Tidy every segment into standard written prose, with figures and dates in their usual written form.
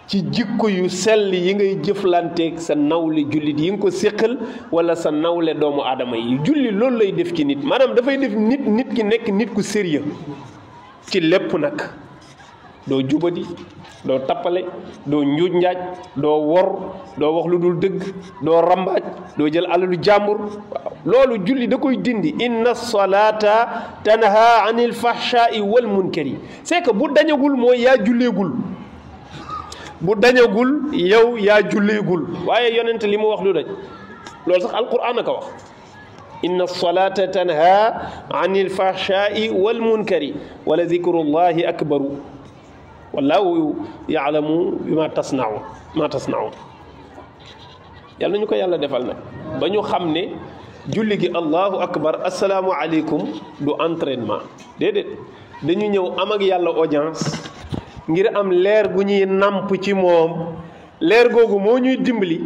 ci jikko yu sell yi ngay jëflanteeg sa nawle jullit yi nga ko séqal wala sa nawle doomu aadama yi. julli loolu lay def ci nit maanaam dafay def nit ki nekk nit ku sérieux ci lépp nag. doo jubadi doo tappale doo njuuj njaaj doo wor doo wax lu dul dëgg doo rambaaj doo jël alalu jàmbur waaw loolu julli da koy dindi. inna salata tanha anil fahshai wal munkari. c'est que bu dañagul mooy yaa julleegul bu dañagul yow yaa julleegul waaye yonent li mu wax lu daj loolu sax alquran a ko wax. inna salata tanha anil fahshai wal munkari wala zikrullahi akbaru wallahu yaalamu bima tasnaun yàlla nañu ko yàlla defal nag ba ñu xam ne julli gi allahu akbar asalaamu aleykum du entraînement déedéet dañu ñëw am ak yàlla audience ngir am leer gu ñuy nàmp ci moom leer googu moo ñuy dimbali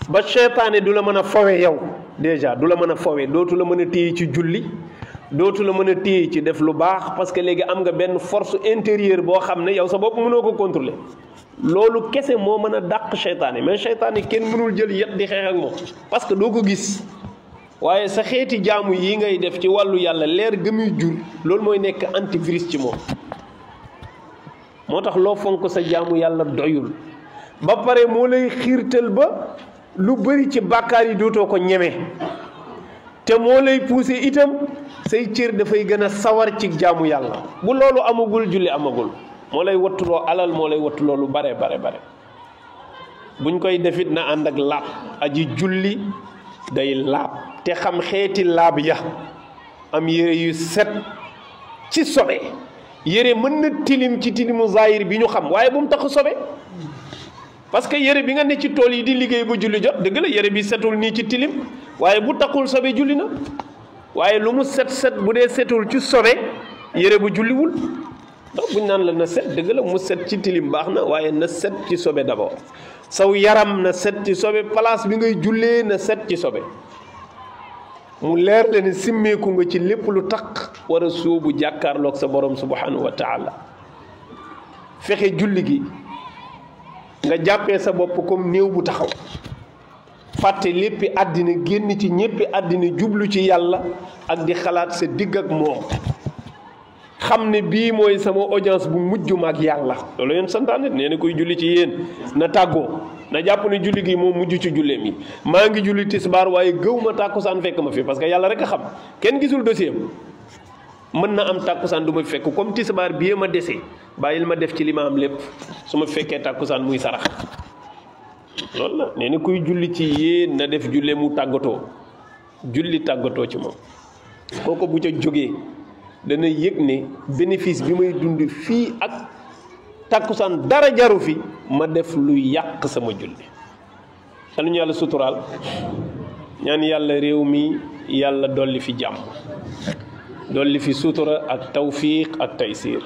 ba seytaane du la mën a fawe yow déjà du la mën a fawe dootu la mën a téye ci julli dootu la mën a téye ci def lu baax parce que léegi am nga benn force intérieure boo xam ne yow sa bopp mënoo ko contrôler loolu kese moo mën a dàq seytaane mais seytaane kenn mënul jël yet di xeex ak moom parce que doo ko gis waaye sa xeeti jaamu yi ngay def ci wàllu yàlla leer gëmuy jur loolu mooy nekk antivirus ci moom. moo tax loo fonk sa jaamu yàlla doyul ba pare moo lay xiirtal ba lu bëri ci bàkkaar yi dootoo ko ñeme te moo lay poussé itam say cër dafay gën a sawar ci jaamu yàlla. bu loolu amagul julli amagul moo lay wattuloo alal moo lay wattuloo lu bare buñ koy defit na ànd ak laab aji julli day laab te xam xeeti laab ya am yére yu set ci sobe yére mën na tilim ci tilimu zahir bi ñu xam waaye bu mu tax sobe parce que yére bi nga ne ci tool yi di liggéey ba julli jot dëgg la yére bi setul nii ci tilim waaye bu taxul sobe julli na waaye lu mu set bu dee setul ci sobe yére bu julliwul donc buñ naan la na set dëgg la mu set ci tilim baax na waaye na set ci sobe d'abord saw yaram na set ci sobe place bi ngay jullee na set ci sobe mu leer la ne simmeeku nga ci lépp lu tax war a sóobu jàkkaarloog sa borom subhanahu wa taala fexe julli gi nga jàppee sa bopp comme néew bu taxaw fàtte léppi àddina génn ci ñéppi àddina jublu ci yàlla ak di xalaat sa digg ak moom xam ne bii mooy sama audience bu mujj ma ak yàlla loolu yéen santaane nee na koy julli ci yéen na tàggoo na jàpp ne julli gi moo mujj ci julleem yi maa ngi julli tisbaar waaye gëw ma tàkkusaan fekk ma fi parce que yàlla rek a xam kenn gisul dossier mën na am tàkkusaan du ma fekk comme tisbaar bii ma dese bàyyil ma def ci li ma am lépp su ma fekkee tàkkusaan muy sarax loolu la nee na kuy julli ci yéen na def julle mu tàggatoo julli tàggatoo ci moom kooku bu ca jógee dana yëg ne bénéfice bi may dund fii ak tàkkusaan dara jaru fi ma def lu yàq sama julli xanuñu yàlla suturaal ñaan yàlla réew mi yàlla dolli fi jàmm dolli fi sutura ak tawfiq ak taysiir